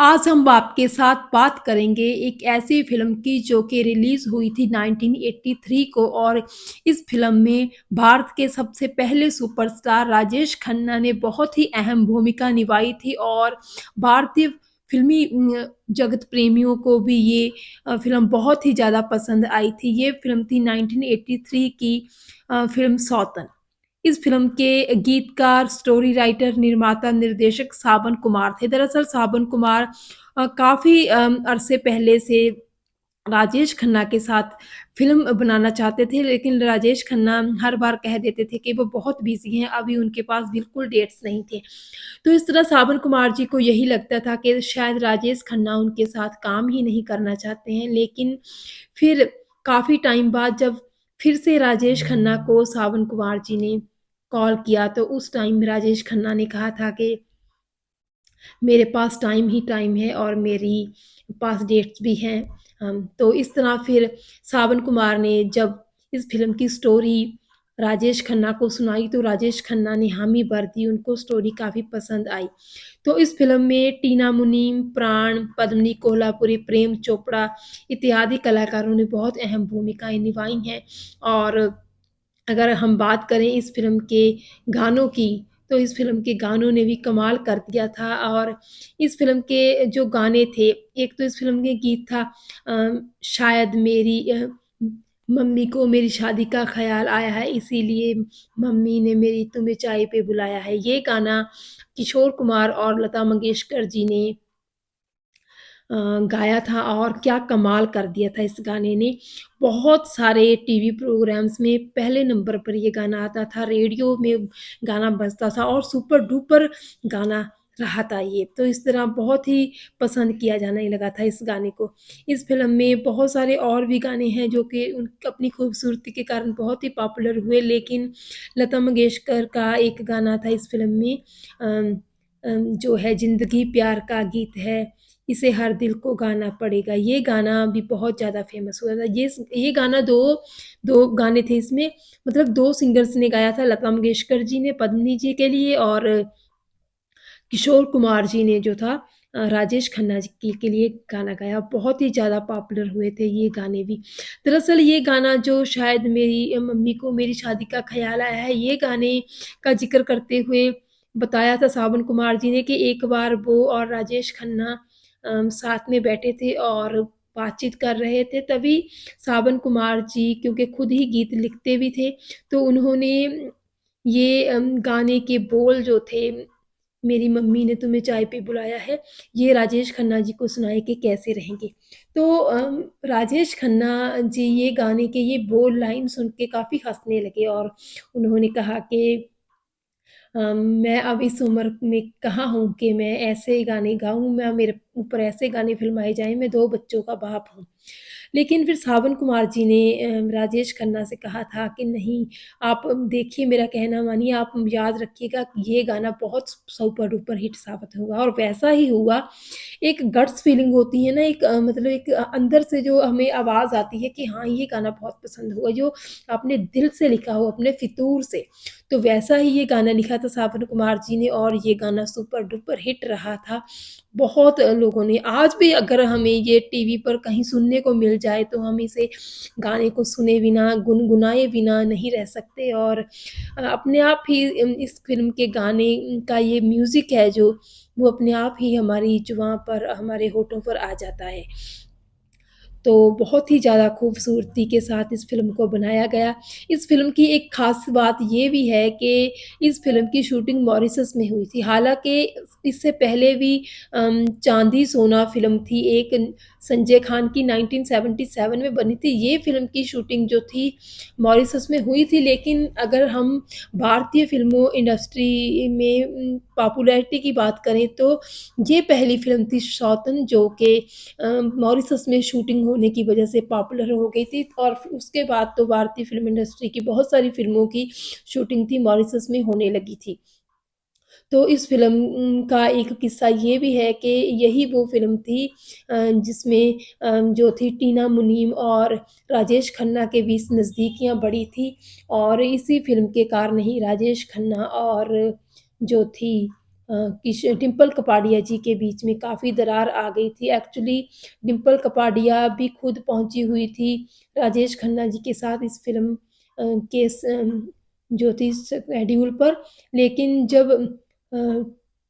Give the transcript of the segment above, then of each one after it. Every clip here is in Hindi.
आज हम आपके साथ बात करेंगे एक ऐसी फ़िल्म की जो कि रिलीज़ हुई थी 1983 को और इस फ़िल्म में भारत के सबसे पहले सुपरस्टार राजेश खन्ना ने बहुत ही अहम भूमिका निभाई थी और भारतीय फ़िल्मी जगत प्रेमियों को भी ये फ़िल्म बहुत ही ज़्यादा पसंद आई थी। ये फ़िल्म थी 1983 की फ़िल्म सौतन। इस फ़िल्म के गीतकार, स्टोरी राइटर, निर्माता, निर्देशक सावन कुमार थे। दरअसल सावन कुमार काफ़ी अरसे पहले से राजेश खन्ना के साथ फ़िल्म बनाना चाहते थे, लेकिन राजेश खन्ना हर बार कह देते थे कि वो बहुत बिज़ी हैं, अभी उनके पास बिल्कुल डेट्स नहीं थे। तो इस तरह सावन कुमार जी को यही लगता था कि शायद राजेश खन्ना उनके साथ काम ही नहीं करना चाहते हैं, लेकिन फिर काफ़ी टाइम बाद जब फिर से राजेश खन्ना को सावन कुमार जी ने कॉल किया, तो उस टाइम राजेश खन्ना ने कहा था कि मेरे पास टाइम ही टाइम है और मेरी पास डेट्स भी हैं। तो इस तरह फिर सावन कुमार ने जब इस फ़िल्म की स्टोरी राजेश खन्ना को सुनाई, तो राजेश खन्ना ने हामी भर दी, उनको स्टोरी काफ़ी पसंद आई। तो इस फ़िल्म में टीना मुनीम, प्राण, पद्मिनी कोल्हापुरी, प्रेम चोपड़ा इत्यादि कलाकारों ने बहुत अहम भूमिकाएँ निभाई हैं और अगर हम बात करें इस फ़िल्म के गानों की, तो इस फ़िल्म के गानों ने भी कमाल कर दिया था और इस फ़िल्म के जो गाने थे, एक तो इस फ़िल्म में गीत था शायद मेरी मम्मी को मेरी शादी का ख़्याल आया है, इसीलिए मम्मी ने मेरी तुम्हें चाय पे बुलाया है। ये गाना किशोर कुमार और लता मंगेशकर जी ने गाया था और क्या कमाल कर दिया था इस गाने ने। बहुत सारे टीवी प्रोग्राम्स में पहले नंबर पर ये गाना आता था, रेडियो में गाना बजता था और सुपर-डुपर गाना रहा था ये। तो इस तरह बहुत ही पसंद किया जाने लगा था इस गाने को। इस फ़िल्म में बहुत सारे और भी गाने हैं जो कि उन अपनी खूबसूरती के कारण बहुत ही पॉपुलर हुए, लेकिन लता मंगेशकर का एक गाना था इस फ़िल्म में जो है ज़िंदगी प्यार का गीत है, इसे हर दिल को गाना पड़ेगा। ये गाना भी बहुत ज़्यादा फ़ेमस हुआ था। ये गाना 2 गाने थे इसमें, मतलब 2 सिंगर्स ने गाया था, लता मंगेशकर जी ने पद्मिनी जी के लिए और किशोर कुमार जी ने जो था राजेश खन्ना जी के लिए गाना गाया। बहुत ही ज़्यादा पॉपुलर हुए थे ये गाने भी। दरअसल ये गाना जो शायद मेरी मम्मी को मेरी शादी का ख़्याल आया है, ये गाने का ज़िक्र करते हुए बताया था सावन कुमार जी ने कि एक बार वो और राजेश खन्ना साथ में बैठे थे और बातचीत कर रहे थे, तभी सावन कुमार जी क्योंकि खुद ही गीत लिखते भी थे, तो उन्होंने ये गाने के बोल जो थे मेरी मम्मी ने तुम्हें चाय पे बुलाया है, ये राजेश खन्ना जी को सुनाए कि कैसे रहेंगे। तो राजेश खन्ना जी ये गाने के ये बोल लाइन सुन के काफ़ी हँसने लगे और उन्होंने कहा कि मैं अब इस उम्र में कहाँ हूँ कि मैं ऐसे गाने गाऊँ, मैं मेरे ऊपर ऐसे गाने फ़िल्माए जाएँ, मैं 2 बच्चों का बाप हूँ। लेकिन फिर सावन कुमार जी ने राजेश खन्ना से कहा था कि नहीं, आप देखिए मेरा कहना मानिए, आप याद रखिएगा कि ये गाना बहुत सुपर डुपर हिट साबित होगा और वैसा ही हुआ। एक गट्स फीलिंग होती है ना, एक मतलब एक अंदर से जो हमें आवाज़ आती है कि हाँ, ये गाना बहुत पसंद हुआ, जो आपने दिल से लिखा हो, अपने फितूर से। तो वैसा ही ये गाना लिखा था सावन कुमार जी ने और ये गाना सुपर डुपर हिट रहा था। बहुत लोगों ने आज भी अगर हमें ये टीवी पर कहीं सुनने को मिल जाए, तो हम इसे गाने को सुने बिना, गुनगुनाए बिना नहीं रह सकते और अपने आप ही इस फ़िल्म के गाने का ये म्यूज़िक है जो, वो अपने आप ही हमारी जुबान पर, हमारे होठों पर आ जाता है। तो बहुत ही ज़्यादा खूबसूरती के साथ इस फ़िल्म को बनाया गया। इस फ़िल्म की एक ख़ास बात ये भी है कि इस फ़िल्म की शूटिंग मॉरिशस में हुई थी। हालाँकि इससे पहले भी चाँदी सोना फ़िल्म थी एक संजय खान की 1977 में बनी थी। ये फ़िल्म की शूटिंग जो थी मॉरिशस में हुई थी, लेकिन अगर हम भारतीय फ़िल्मों इंडस्ट्री में पॉपुलैरिटी की बात करें तो ये पहली फ़िल्म थी सौतन जो कि मॉरिशस में शूटिंग होने की वजह से पॉपुलर हो गई थी और फिर उसके बाद तो भारतीय फ़िल्म इंडस्ट्री की बहुत सारी फ़िल्मों की शूटिंग थी मॉरिशस में होने लगी थी। तो इस फ़िल्म का एक किस्सा ये भी है कि यही वो फ़िल्म थी जिसमें जो थी टीना मुनीम और राजेश खन्ना के बीच नज़दीकियाँ बढ़ी थी और इसी फ़िल्म के कारण ही राजेश खन्ना और जो थी डिम्पल कपाड़िया जी के बीच में काफ़ी दरार आ गई थी। एक्चुअली डिम्पल कपाड़िया भी खुद पहुँची हुई थी राजेश खन्ना जी के साथ इस फ़िल्म के जो थी शेड्यूल पर, लेकिन जब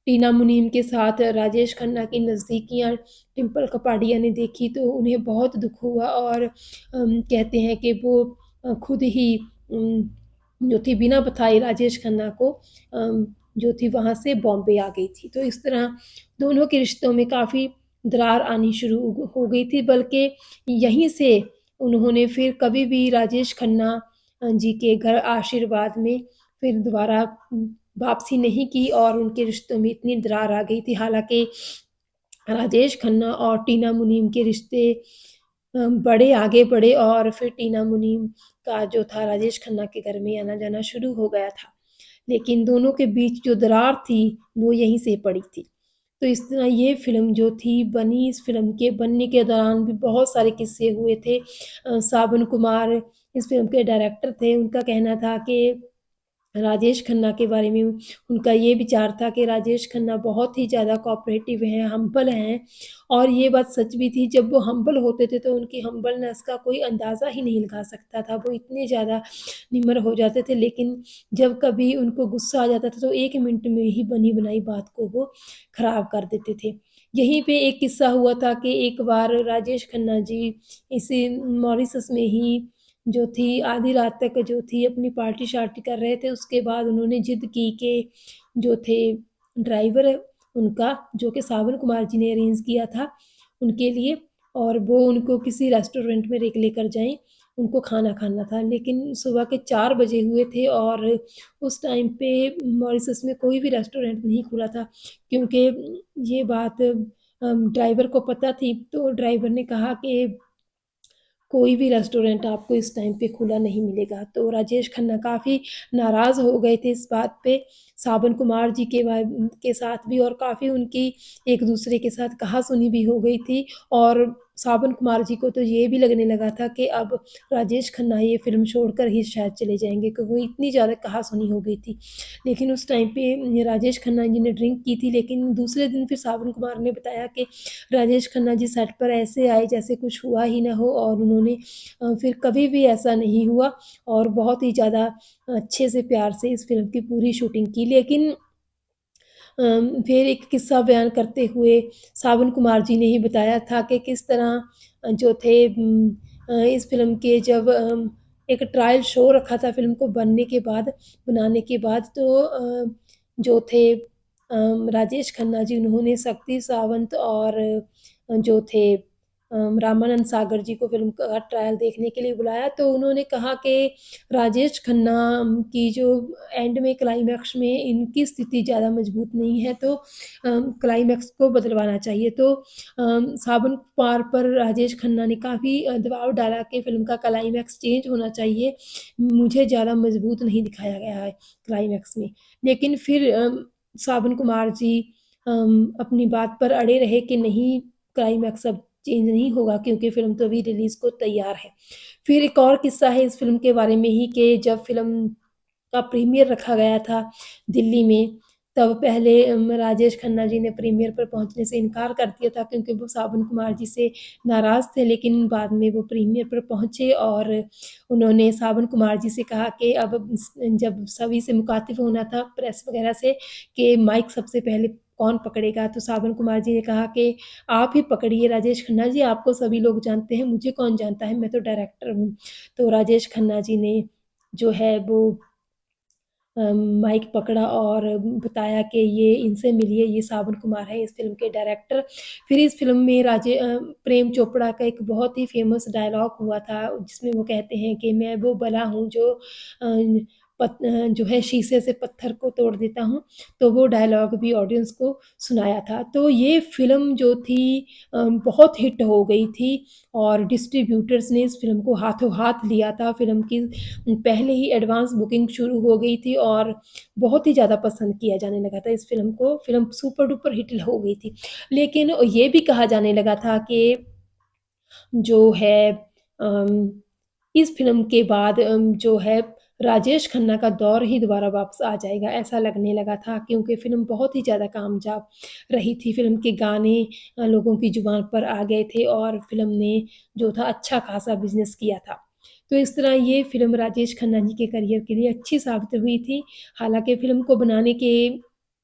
टीना मुनीम के साथ राजेश खन्ना की नज़दीकियाँ डिम्पल कपाड़िया ने देखी तो उन्हें बहुत दुःख हुआ और कहते हैं कि वो खुद ही जो थी बिना बताए राजेश खन्ना को जो थी वहाँ से बॉम्बे आ गई थी। तो इस तरह दोनों के रिश्तों में काफ़ी दरार आनी शुरू हो गई थी, बल्कि यहीं से उन्होंने फिर कभी भी राजेश खन्ना जी के घर आशीर्वाद में फिर दोबारा वापसी नहीं की और उनके रिश्तों में इतनी दरार आ गई थी। हालाँकि राजेश खन्ना और टीना मुनीम के रिश्ते आगे बढ़े और फिर टीना मुनीम का जो था राजेश खन्ना के घर में आना-जाना शुरू हो गया था। लेकिन दोनों के बीच जो दरार थी, वो यहीं से पड़ी थी। तो इस तरह ये फ़िल्म जो थी बनी, इस फ़िल्म के बनने के दौरान भी बहुत सारे किस्से हुए थे। सावन कुमार इस फ़िल्म के डायरेक्टर थे, उनका कहना था कि राजेश खन्ना के बारे में उनका ये विचार था कि राजेश खन्ना बहुत ही ज़्यादा कोऑपरेटिव हैं, हम्बल हैं और ये बात सच भी थी। जब वो हम्बल होते थे तो उनकी हम्बलनेस का कोई अंदाज़ा ही नहीं लगा सकता था। वो इतने ज़्यादा निम्र हो जाते थे, लेकिन जब कभी उनको गुस्सा आ जाता था तो 1 मिनट में ही बनी-बनाई बात को वो ख़राब कर देते थे। यहीं पे एक किस्सा हुआ था कि एक बार राजेश खन्ना जी इसी मॉरिशस में ही जो थी आधी रात तक जो थी अपनी पार्टी-शार्टी कर रहे थे। उसके बाद उन्होंने ज़िद की कि जो थे ड्राइवर उनका जो कि सावन कुमार जी ने अरेंज किया था उनके लिए और वो उनको किसी रेस्टोरेंट में लेकर जाएँ, उनको खाना खाना था। लेकिन सुबह के 4 बजे हुए थे और उस टाइम पे मॉरिशस में कोई भी रेस्टोरेंट नहीं खुला था क्योंकि ये बात ड्राइवर को पता थी। तो ड्राइवर ने कहा कि कोई भी रेस्टोरेंट आपको इस टाइम पे खुला नहीं मिलेगा। तो राजेश खन्ना काफ़ी नाराज़ हो गए थे इस बात पे, सावन कुमार जी के साथ भी और काफ़ी उनकी एक-दूसरे के साथ कहा-सुनी भी हो गई थी और सावन कुमार जी को तो ये भी लगने लगा था कि अब राजेश खन्ना ये फ़िल्म छोड़कर ही शायद चले जाएँगे क्योंकि वो इतनी ज़्यादा कहा-सुनी हो गई थी। लेकिन उस टाइम पे राजेश खन्ना जी ने ड्रिंक की थी, लेकिन दूसरे दिन फिर सावन कुमार ने बताया कि राजेश खन्ना जी सेट पर ऐसे आए जैसे कुछ हुआ ही ना हो और उन्होंने फिर कभी भी ऐसा नहीं हुआ और बहुत ही ज़्यादा अच्छे से प्यार से इस फ़िल्म की पूरी शूटिंग की। लेकिन फिर एक किस्सा बयान करते हुए सावन कुमार जी ने ही बताया था कि किस तरह जो थे इस फ़िल्म के जब एक ट्रायल शो रखा था फ़िल्म को बनाने के बाद तो जो थे राजेश खन्ना जी उन्होंने शक्ति सावंत और जो थे रामानंद सागर जी को फ़िल्म का ट्रायल देखने के लिए बुलाया तो उन्होंने कहा कि राजेश खन्ना की जो एंड में क्लाइमैक्स में इनकी स्थिति ज़्यादा मजबूत नहीं है तो क्लाइमैक्स को बदलवाना चाहिए। तो सावन पार पर राजेश खन्ना ने काफ़ी दबाव डाला कि फ़िल्म का क्लाइमैक्स चेंज होना चाहिए। मुझे ज़्यादा मजबूत नहीं दिखाया गया है क्लाइमैक्स में। लेकिन फिर सावन कुमार जी अपनी बात पर अड़े रहे कि नहीं क्लाइमैक्स अब चेंज नहीं होगा क्योंकि फ़िल्म तो अभी रिलीज़ को तैयार है। फिर एक और किस्सा है इस फ़िल्म के बारे में ही कि जब फ़िल्म का प्रीमियर रखा गया था दिल्ली में, तब पहले राजेश खन्ना जी ने प्रीमियर पर पहुँचने से इनकार कर दिया था क्योंकि वो सावन कुमार जी से नाराज़ थे, लेकिन बाद में वो प्रीमियर पर पहुँचे और उन्होंने सावन कुमार जी से कहा कि अब जब सभी से मुखातिब होना था प्रेस वगैरह से कि माइक सबसे पहले कौन पकड़ेगा? तो सावन कुमार जी ने कहा कि आप ही पकड़िए राजेश खन्ना जी, आपको सभी लोग जानते हैं, मुझे कौन जानता है, मैं तो डायरेक्टर हूँ। तो राजेश खन्ना जी ने जो है वो माइक पकड़ा और बताया कि ये इनसे मिलिए, ये सावन कुमार हैं इस फ़िल्म के डायरेक्टर। फिर इस फ़िल्म में प्रेम चोपड़ा का एक बहुत ही फ़ेमस डायलॉग हुआ था, जिसमें वो कहते हैं कि मैं वो बला हूँ जो जो है शीशे से पत्थर को तोड़ देता हूँ, तो वो डायलॉग भी ऑडियंस को सुनाया था। तो ये फ़िल्म जो थी बहुत हिट हो गई थी और डिस्ट्रीब्यूटर्स ने इस फ़िल्म को हाथों-हाथ लिया था। फ़िल्म की पहले ही एडवांस बुकिंग शुरू हो गई थी और बहुत ही ज़्यादा पसंद किया जाने लगा था इस फ़िल्म को। फ़िल्म सुपर डुपर हिट हो गई थी। लेकिन ये भी कहा जाने लगा था कि जो है इस फ़िल्म के बाद जो है राजेश खन्ना का दौर ही दोबारा वापस आ जाएगा, ऐसा लगने लगा था क्योंकि फ़िल्म बहुत ही ज़्यादा कामयाब रही थी। फ़िल्म के गाने लोगों की ज़ुबान पर आ गए थे और फ़िल्म ने जो था अच्छा खासा बिज़नेस किया था। तो इस तरह ये फ़िल्म राजेश खन्ना जी के करियर के लिए अच्छी साबित हुई थी। हालाँकि फ़िल्म को बनाने के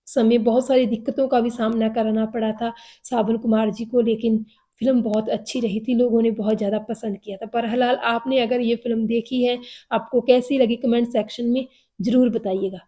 समय बहुत सारी दिक्कतों का भी सामना करना पड़ा था सावन कुमार जी को, लेकिन फ़िल्म बहुत अच्छी रही थी, लोगों ने बहुत ज़्यादा पसंद किया था। बहरहाल आपने अगर ये फ़िल्म देखी है, आपको कैसी लगी कमेंट सेक्शन में ज़रूर बताइएगा।